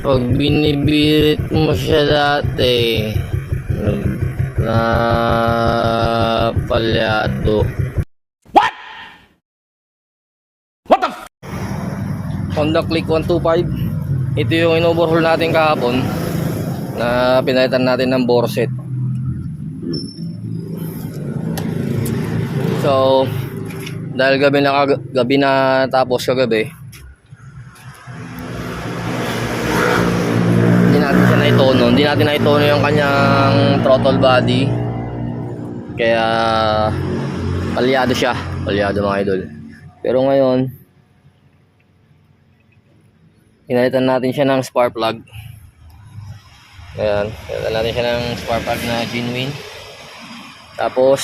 Pag binibirit mo siya dati, na palyado. What the f? Honda Click 125. Ito yung in-overhaul natin kahapon na pinalitan natin ng bore set. So, dahil gabi na tapos kagabi, hindi natin naitono yung kanyang throttle body. Kaya palyado siya, palyado mga idol. Pero ngayon, pinalitan natin siya ng spark plug. Ayan, pinalitan natin siya ng spark plug na genuine. Tapos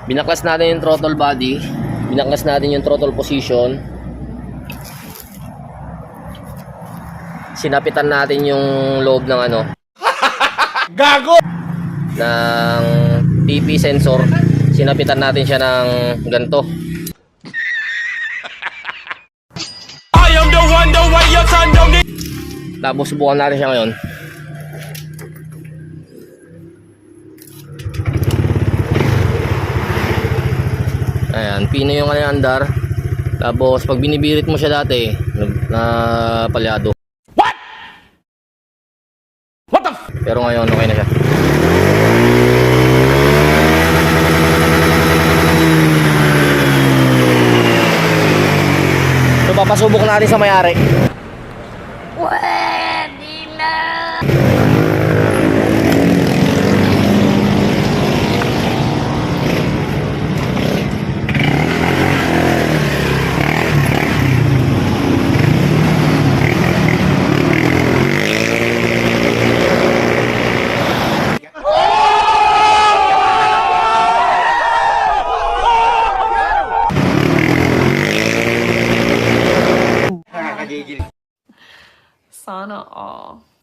binaklas natin yung throttle body, binaklas natin yung throttle position, sinapitan natin yung loob ng Gago! ng TP sensor, sinapitan natin siya ng ganito. I am the one, the way your son don't need. Tapos subukan natin siya ngayon. Ayan, pino yung kanyang andar. Tapos pag binibirit mo siya dati, na palyado. What? What the f? Pero ngayon okay na siya. So papasubok natin sa may-ari. Pwede na. Sana all.